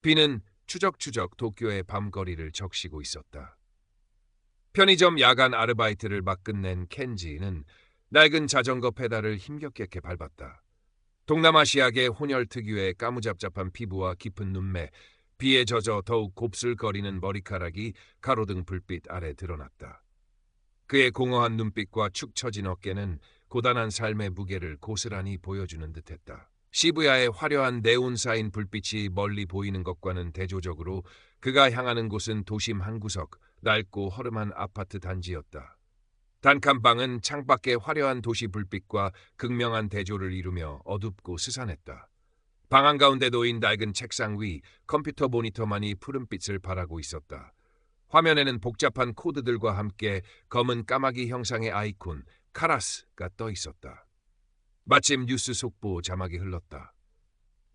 비는 추적추적 도쿄의 밤거리를 적시고 있었다. 편의점 야간 아르바이트를 막 끝낸 켄지는 낡은 자전거 페달을 힘겹게 밟았다. 동남아시아계 혼혈 특유의 까무잡잡한 피부와 깊은 눈매, 비에 젖어 더욱 곱슬거리는 머리카락이 가로등 불빛 아래 드러났다. 그의 공허한 눈빛과 축 처진 어깨는 고단한 삶의 무게를 고스란히 보여주는 듯했다. 시부야의 화려한 네온사인 불빛이 멀리 보이는 것과는 대조적으로 그가 향하는 곳은 도심 한 구석, 낡고 허름한 아파트 단지였다. 단칸방은 창밖의 화려한 도시 불빛과 극명한 대조를 이루며 어둡고 스산했다. 방 한가운데 놓인 낡은 책상 위 컴퓨터 모니터만이 푸른빛을 발하고 있었다. 화면에는 복잡한 코드들과 함께 검은 까마귀 형상의 아이콘 카라스가 떠 있었다. 마침 뉴스 속보 자막이 흘렀다.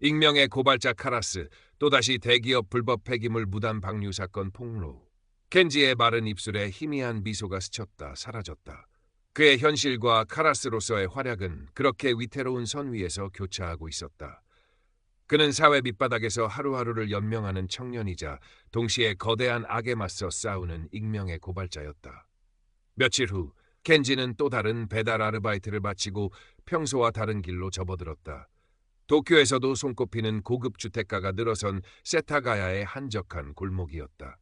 익명의 고발자 카라스, 또다시 대기업 불법 폐기물 무단 방류 사건 폭로. 켄지의 마른 입술에 희미한 미소가 스쳤다 사라졌다. 그의 현실과 카라스로서의 활약은 그렇게 위태로운 선 위에서 교차하고 있었다. 그는 사회 밑바닥에서 하루하루를 연명하는 청년이자 동시에 거대한 악에 맞서 싸우는 익명의 고발자였다. 며칠 후 켄지는 또 다른 배달 아르바이트를 마치고 평소와 다른 길로 접어들었다. 도쿄에서도 손꼽히는 고급 주택가가 늘어선 세타가야의 한적한 골목이었다.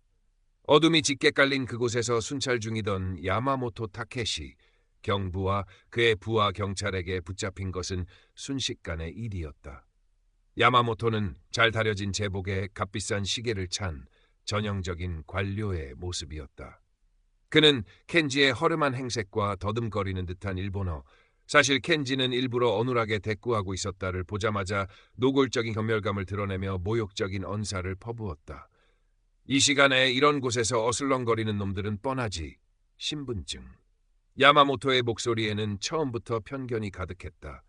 어둠이 짙게 깔린 그곳에서 순찰 중이던 야마모토 타케시, 경부와 그의 부하 경찰에게 붙잡힌 것은 순식간의 일이었다. 야마모토는 잘 다려진 제복에 값비싼 시계를 찬 전형적인 관료의 모습이었다. 그는 켄지의 허름한 행색과 더듬거리는 듯한 일본어, 사실 켄지는 일부러 어눌하게 대꾸하고 있었다를 보자마자 노골적인 경멸감을 드러내며 모욕적인 언사를 퍼부었다. 이 시간에 이런 곳에서 어슬렁거리는 놈들은 뻔하지. 신분증. 야마모토의 목소리에는 처음부터 편견이 가득했다.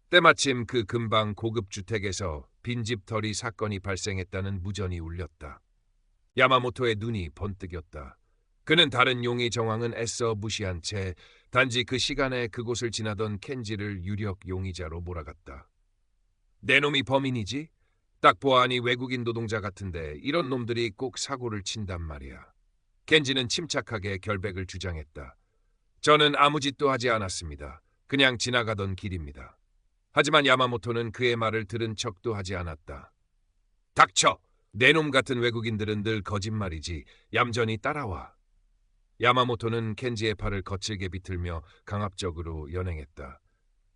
때마침 그 근방 고급 주택에서 빈집털이 사건이 발생했다는 무전이 울렸다. 야마모토의 눈이 번뜩였다. 그는 다른 용의 정황은 애써 무시한 채 단지 그 시간에 그곳을 지나던 켄지를 유력 용의자로 몰아갔다. 내 놈이 범인이지? 딱 보아하니 외국인 노동자 같은데 이런 놈들이 꼭 사고를 친단 말이야. 켄지는 침착하게 결백을 주장했다. 저는 아무 짓도 하지 않았습니다. 그냥 지나가던 길입니다. 하지만 야마모토는 그의 말을 들은 척도 하지 않았다. 닥쳐! 내 놈 같은 외국인들은 늘 거짓말이지. 얌전히 따라와. 야마모토는 켄지의 팔을 거칠게 비틀며 강압적으로 연행했다.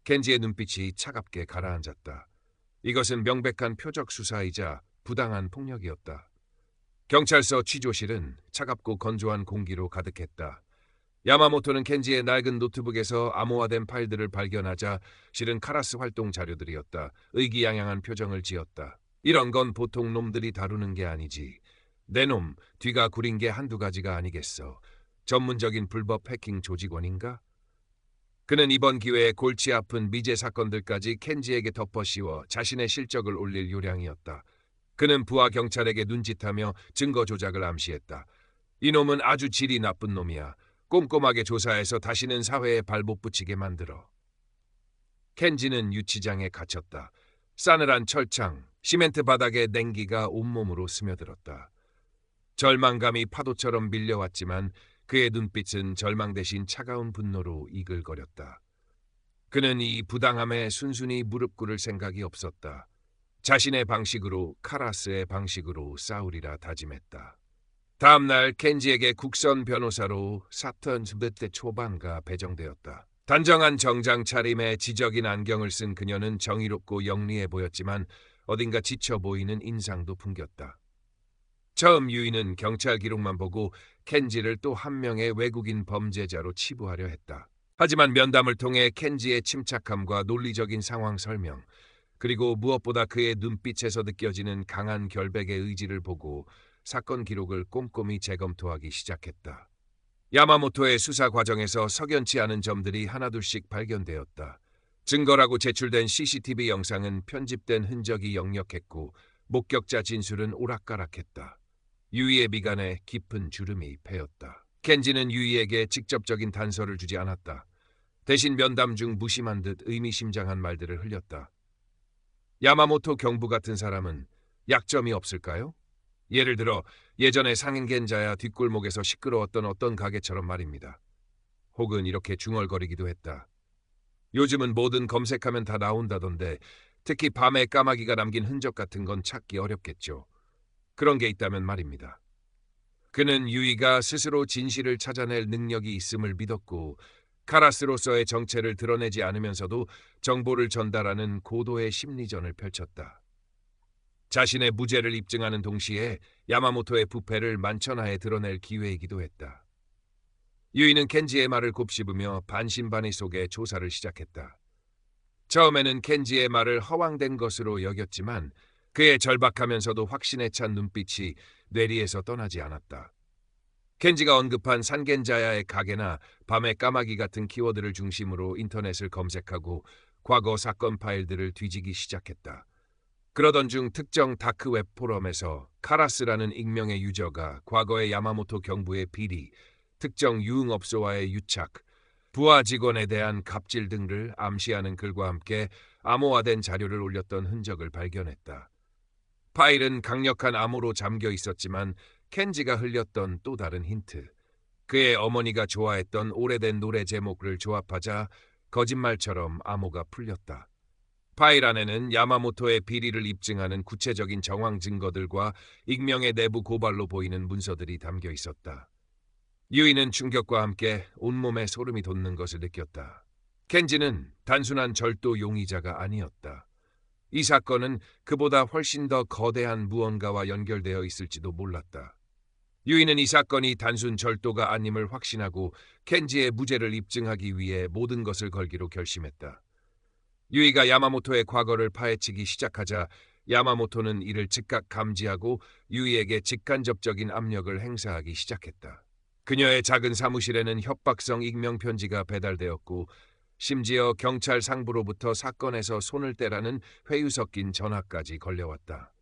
켄지의 눈빛이 차갑게 가라앉았다. 이것은 명백한 표적 수사이자 부당한 폭력이었다. 경찰서 취조실은 차갑고 건조한 공기로 가득했다. 야마모토는 켄지의 낡은 노트북에서 암호화된 파일들을 발견하자 실은 카라스 활동 자료들이었다. 의기양양한 표정을 지었다. 이런 건 보통 놈들이 다루는 게 아니지. 내 놈, 뒤가 구린 게 한두 가지가 아니겠어. 전문적인 불법 해킹 조직원인가? 그는 이번 기회에 골치 아픈 미제 사건들까지 켄지에게 덮어씌워 자신의 실적을 올릴 요량이었다. 그는 부하 경찰에게 눈짓하며 증거 조작을 암시했다. 이놈은 아주 질이 나쁜 놈이야. 꼼꼼하게 조사해서 다시는 사회에 발 못 붙이게 만들어. 켄지는 유치장에 갇혔다. 싸늘한 철창, 시멘트 바닥에 냉기가 온몸으로 스며들었다. 절망감이 파도처럼 밀려왔지만 그의 눈빛은 절망 대신 차가운 분노로 이글거렸다. 그는 이 부당함에 순순히 무릎 꿇을 생각이 없었다. 자신의 방식으로, 카라스의 방식으로 싸우리라 다짐했다. 다음 날 켄지에게 국선 변호사로 사턴 스베테 초반가 배정되었다. 단정한 정장 차림에 지적인 안경을 쓴 그녀는 정의롭고 영리해 보였지만 어딘가 지쳐 보이는 인상도 풍겼다. 처음 유이는 경찰 기록만 보고 켄지를 또 한 명의 외국인 범죄자로 치부하려 했다. 하지만 면담을 통해 켄지의 침착함과 논리적인 상황 설명, 그리고 무엇보다 그의 눈빛에서 느껴지는 강한 결백의 의지를 보고 사건 기록을 꼼꼼히 재검토하기 시작했다. 야마모토의 수사 과정에서 석연치 않은 점들이 하나둘씩 발견되었다. 증거라고 제출된 CCTV 영상은 편집된 흔적이 역력했고 목격자 진술은 오락가락했다. 유이의 미간에 깊은 주름이 패였다. 켄지는 유이에게 직접적인 단서를 주지 않았다. 대신 면담 중 무심한 듯 의미심장한 말들을 흘렸다. 야마모토 경부 같은 사람은 약점이 없을까요? 예를 들어 예전에 상행견자야 뒷골목에서 시끄러웠던 어떤 가게처럼 말입니다. 혹은 이렇게 중얼거리기도 했다. 요즘은 뭐든 검색하면 다 나온다던데 특히 밤에 까마귀가 남긴 흔적 같은 건 찾기 어렵겠죠. 그런 게 있다면 말입니다. 그는 유이가 스스로 진실을 찾아낼 능력이 있음을 믿었고 카라스로서의 정체를 드러내지 않으면서도 정보를 전달하는 고도의 심리전을 펼쳤다. 자신의 무죄를 입증하는 동시에 야마모토의 부패를 만천하에 드러낼 기회이기도 했다. 유이는 켄지의 말을 곱씹으며 반신반의 속에 조사를 시작했다. 처음에는 켄지의 말을 허황된 것으로 여겼지만 그의 절박하면서도 확신에 찬 눈빛이 뇌리에서 떠나지 않았다. 켄지가 언급한 산겐자야의 가게나 밤의 까마귀 같은 키워드를 중심으로 인터넷을 검색하고 과거 사건 파일들을 뒤지기 시작했다. 그러던 중 특정 다크웹 포럼에서 카라스라는 익명의 유저가 과거의 야마모토 경부의 비리, 특정 유흥업소와의 유착, 부하 직원에 대한 갑질 등을 암시하는 글과 함께 암호화된 자료를 올렸던 흔적을 발견했다. 파일은 강력한 암호로 잠겨 있었지만 켄지가 흘렸던 또 다른 힌트. 그의 어머니가 좋아했던 오래된 노래 제목을 조합하자 거짓말처럼 암호가 풀렸다. 파일 안에는 야마모토의 비리를 입증하는 구체적인 정황 증거들과 익명의 내부 고발로 보이는 문서들이 담겨 있었다. 유이는 충격과 함께 온몸에 소름이 돋는 것을 느꼈다. 켄지는 단순한 절도 용의자가 아니었다. 이 사건은 그보다 훨씬 더 거대한 무언가와 연결되어 있을지도 몰랐다. 유이는 이 사건이 단순 절도가 아님을 확신하고 켄지의 무죄를 입증하기 위해 모든 것을 걸기로 결심했다. 유이가 야마모토의 과거를 파헤치기 시작하자 야마모토는 이를 즉각 감지하고 유이에게 직간접적인 압력을 행사하기 시작했다. 그녀의 작은 사무실에는 협박성 익명 편지가 배달되었고 심지어 경찰 상부로부터 사건에서 손을 떼라는 회유 섞인 전화까지 걸려왔다.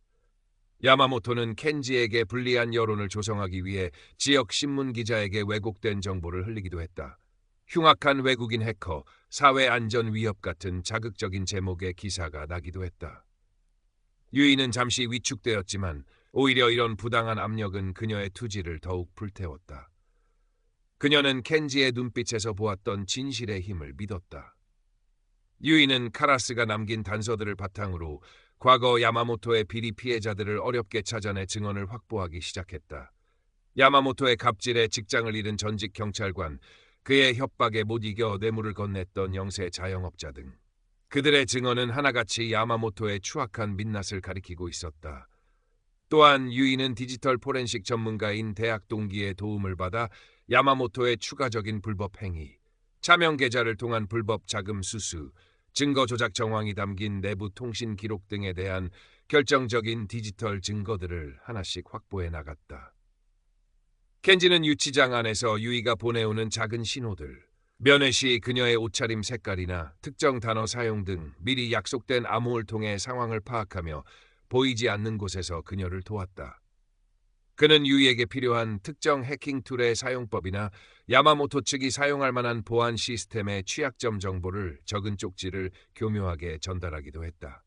야마모토는 켄지에게 불리한 여론을 조성하기 위해 지역 신문 기자에게 왜곡된 정보를 흘리기도 했다. 흉악한 외국인 해커, 사회 안전 위협 같은 자극적인 제목의 기사가 나기도 했다. 유이는 잠시 위축되었지만 오히려 이런 부당한 압력은 그녀의 투지를 더욱 불태웠다. 그녀는 켄지의 눈빛에서 보았던 진실의 힘을 믿었다. 유이는 카라스가 남긴 단서들을 바탕으로 과거 야마모토의 비리 피해자들을 어렵게 찾아내 증언을 확보하기 시작했다. 야마모토의 갑질에 직장을 잃은 전직 경찰관, 그의 협박에 못 이겨 뇌물을 건넸던 영세 자영업자 등 그들의 증언은 하나같이 야마모토의 추악한 민낯을 가리키고 있었다. 또한 유이는 디지털 포렌식 전문가인 대학 동기의 도움을 받아 야마모토의 추가적인 불법 행위, 차명 계좌를 통한 불법 자금 수수, 증거 조작 정황이 담긴 내부 통신 기록 등에 대한 결정적인 디지털 증거들을 하나씩 확보해 나갔다. 켄지는 유치장 안에서 유이가 보내오는 작은 신호들, 면회 시 그녀의 옷차림 색깔이나 특정 단어 사용 등 미리 약속된 암호를 통해 상황을 파악하며 보이지 않는 곳에서 그녀를 도왔다. 그는 유이에게 필요한 특정 해킹 툴의 사용법이나 야마모토 측이 사용할 만한 보안 시스템의 취약점 정보를 적은 쪽지를 교묘하게 전달하기도 했다.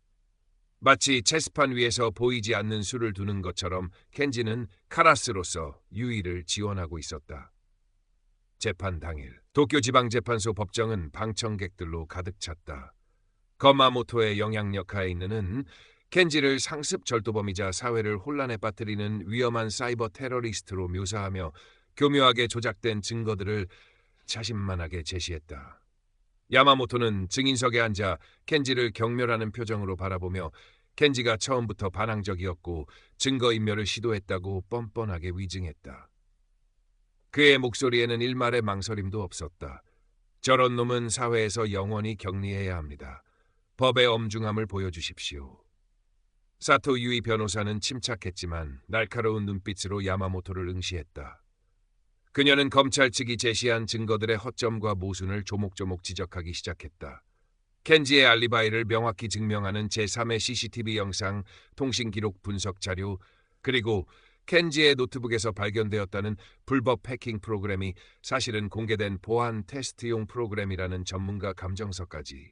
마치 체스판 위에서 보이지 않는 수를 두는 것처럼 켄지는 카라스로서 유이를 지원하고 있었다. 재판 당일, 도쿄지방재판소 법정은 방청객들로 가득 찼다. 거마모토의 영향력 하에 있는 켄지를 상습 절도범이자 사회를 혼란에 빠뜨리는 위험한 사이버 테러리스트로 묘사하며 교묘하게 조작된 증거들을 자신만하게 제시했다. 야마모토는 증인석에 앉아 켄지를 경멸하는 표정으로 바라보며 켄지가 처음부터 반항적이었고 증거인멸을 시도했다고 뻔뻔하게 위증했다. 그의 목소리에는 일말의 망설임도 없었다. 저런 놈은 사회에서 영원히 격리해야 합니다. 법의 엄중함을 보여주십시오. 사토 유이 변호사는 침착했지만 날카로운 눈빛으로 야마모토를 응시했다. 그녀는 검찰 측이 제시한 증거들의 허점과 모순을 조목조목 지적하기 시작했다. 켄지의 알리바이를 명확히 증명하는 제3의 CCTV 영상, 통신기록 분석 자료, 그리고 켄지의 노트북에서 발견되었다는 불법 해킹 프로그램이 사실은 공개된 보안 테스트용 프로그램이라는 전문가 감정서까지.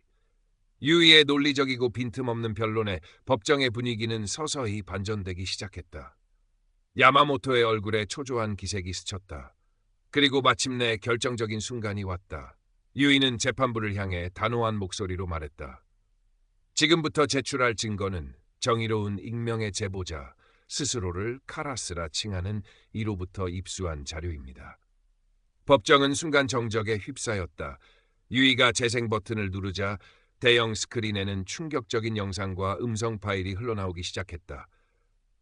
유이의 논리적이고 빈틈없는 변론에 법정의 분위기는 서서히 반전되기 시작했다. 야마모토의 얼굴에 초조한 기색이 스쳤다. 그리고 마침내 결정적인 순간이 왔다. 유이는 재판부를 향해 단호한 목소리로 말했다. 지금부터 제출할 증거는 정의로운 익명의 제보자 스스로를 카라스라 칭하는 이로부터 입수한 자료입니다. 법정은 순간 정적에 휩싸였다. 유이가 재생 버튼을 누르자 대형 스크린에는 충격적인 영상과 음성 파일이 흘러나오기 시작했다.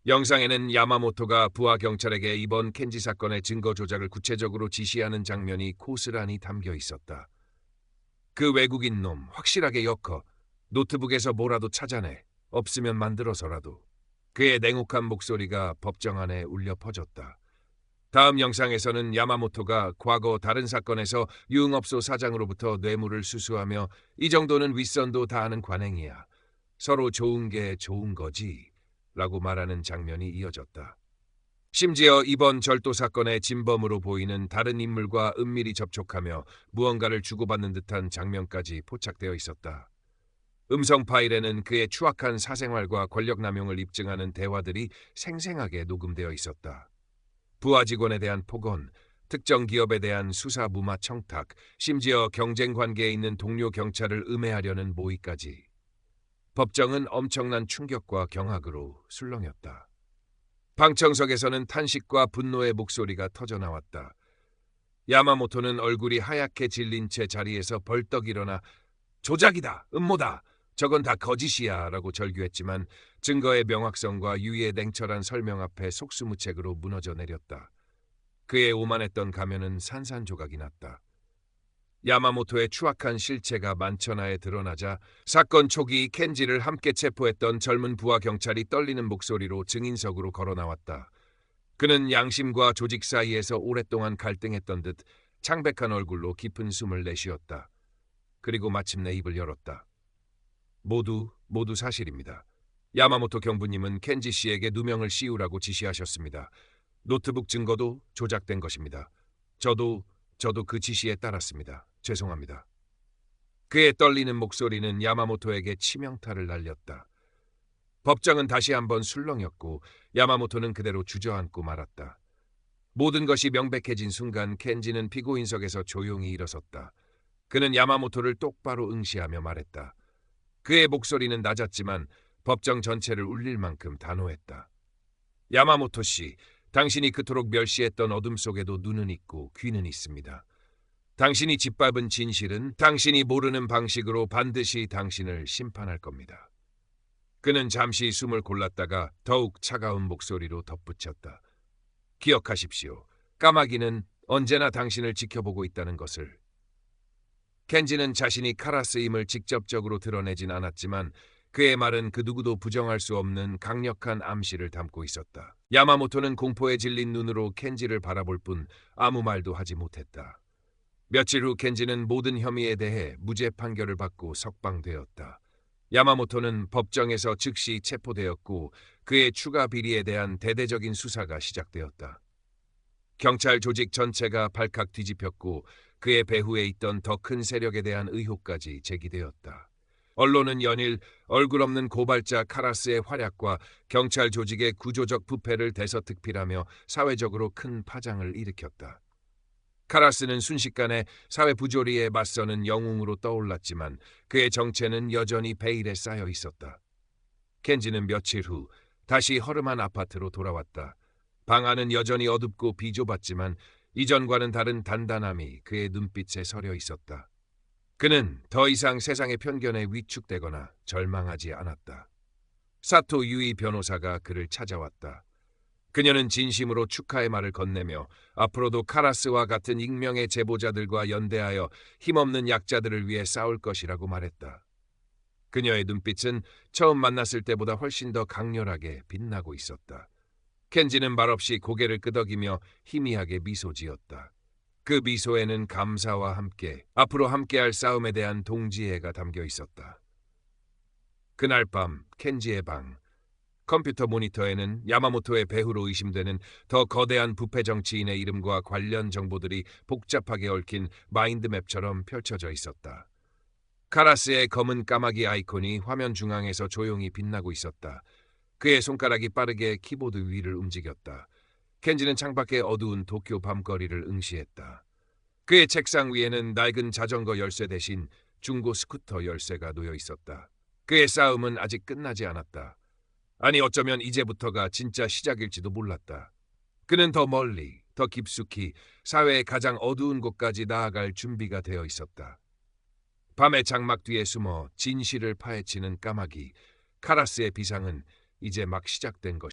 영상에는 야마모토가 부하 경찰에게 이번 켄지 사건의 증거 조작을 구체적으로 지시하는 장면이 고스란히 담겨 있었다. 그 외국인 놈 확실하게 엮어. 노트북에서 뭐라도 찾아내. 없으면 만들어서라도. 그의 냉혹한 목소리가 법정 안에 울려 퍼졌다. 다음 영상에서는 야마모토가 과거 다른 사건에서 유흥업소 사장으로부터 뇌물을 수수하며 이 정도는 윗선도 다 아는 관행이야. 서로 좋은 게 좋은 거지. 라고 말하는 장면이 이어졌다. 심지어 이번 절도 사건의 진범으로 보이는 다른 인물과 은밀히 접촉하며 무언가를 주고받는 듯한 장면까지 포착되어 있었다. 음성 파일에는 그의 추악한 사생활과 권력 남용을 입증하는 대화들이 생생하게 녹음되어 있었다. 부하 직원에 대한 폭언, 특정 기업에 대한 수사 무마 청탁, 심지어 경쟁 관계에 있는 동료 경찰을 음해하려는 모의까지. 법정은 엄청난 충격과 경악으로 술렁였다. 방청석에서는 탄식과 분노의 목소리가 터져나왔다. 야마모토는 얼굴이 하얗게 질린 채 자리에서 벌떡 일어나 조작이다, 음모다, 저건 다 거짓이야 라고 절규했지만 증거의 명확성과 유이의 냉철한 설명 앞에 속수무책으로 무너져 내렸다. 그의 오만했던 가면은 산산조각이 났다. 야마모토의 추악한 실체가 만천하에 드러나자 사건 초기 켄지를 함께 체포했던 젊은 부하 경찰이 떨리는 목소리로 증인석으로 걸어 나왔다. 그는 양심과 조직 사이에서 오랫동안 갈등했던 듯 창백한 얼굴로 깊은 숨을 내쉬었다. 그리고 마침내 입을 열었다. 모두 사실입니다. 야마모토 경부님은 켄지 씨에게 누명을 씌우라고 지시하셨습니다. 노트북 증거도 조작된 것입니다. 저도 그 지시에 따랐습니다. 죄송합니다. 그의 떨리는 목소리는 야마모토에게 치명타를 날렸다. 법정은 다시 한번 술렁였고 야마모토는 그대로 주저앉고 말았다. 모든 것이 명백해진 순간 켄지는 피고인석에서 조용히 일어섰다. 그는 야마모토를 똑바로 응시하며 말했다. 그의 목소리는 낮았지만 법정 전체를 울릴 만큼 단호했다. 야마모토 씨, 당신이 그토록 멸시했던 어둠 속에도 눈은 있고 귀는 있습니다. 당신이 짓밟은 진실은 당신이 모르는 방식으로 반드시 당신을 심판할 겁니다. 그는 잠시 숨을 골랐다가 더욱 차가운 목소리로 덧붙였다. 기억하십시오. 까마귀는 언제나 당신을 지켜보고 있다는 것을. 켄지는 자신이 카라스임을 직접적으로 드러내진 않았지만 그의 말은 그 누구도 부정할 수 없는 강력한 암시를 담고 있었다. 야마모토는 공포에 질린 눈으로 켄지를 바라볼 뿐 아무 말도 하지 못했다. 며칠 후 켄지는 모든 혐의에 대해 무죄 판결을 받고 석방되었다. 야마모토는 법정에서 즉시 체포되었고 그의 추가 비리에 대한 대대적인 수사가 시작되었다. 경찰 조직 전체가 발칵 뒤집혔고 그의 배후에 있던 더 큰 세력에 대한 의혹까지 제기되었다. 언론은 연일 얼굴 없는 고발자 카라스의 활약과 경찰 조직의 구조적 부패를 대서특필하며 사회적으로 큰 파장을 일으켰다. 카라스는 순식간에 사회 부조리에 맞서는 영웅으로 떠올랐지만 그의 정체는 여전히 베일에 쌓여 있었다. 켄지는 며칠 후 다시 허름한 아파트로 돌아왔다. 방 안은 여전히 어둡고 비좁았지만 이전과는 다른 단단함이 그의 눈빛에 서려 있었다. 그는 더 이상 세상의 편견에 위축되거나 절망하지 않았다. 사토 유이 변호사가 그를 찾아왔다. 그녀는 진심으로 축하의 말을 건네며 앞으로도 카라스와 같은 익명의 제보자들과 연대하여 힘없는 약자들을 위해 싸울 것이라고 말했다. 그녀의 눈빛은 처음 만났을 때보다 훨씬 더 강렬하게 빛나고 있었다. 켄지는 말없이 고개를 끄덕이며 희미하게 미소 지었다. 그 미소에는 감사와 함께 앞으로 함께할 싸움에 대한 동지애가 담겨 있었다. 그날 밤 켄지의 방. 컴퓨터 모니터에는 야마모토의 배후로 의심되는 더 거대한 부패 정치인의 이름과 관련 정보들이 복잡하게 얽힌 마인드맵처럼 펼쳐져 있었다. 카라스의 검은 까마귀 아이콘이 화면 중앙에서 조용히 빛나고 있었다. 그의 손가락이 빠르게 키보드 위를 움직였다. 켄지는 창밖의 어두운 도쿄 밤거리를 응시했다. 그의 책상 위에는 낡은 자전거 열쇠 대신 중고 스쿠터 열쇠가 놓여 있었다. 그의 싸움은 아직 끝나지 않았다. 아니, 어쩌면 이제부터가 진짜 시작일지도 몰랐다. 그는 더 멀리, 더 깊숙이 사회의 가장 어두운 곳까지 나아갈 준비가 되어 있었다. 밤의 장막 뒤에 숨어 진실을 파헤치는 까마귀 카라스의 비상은 이제 막 시작된 것이다.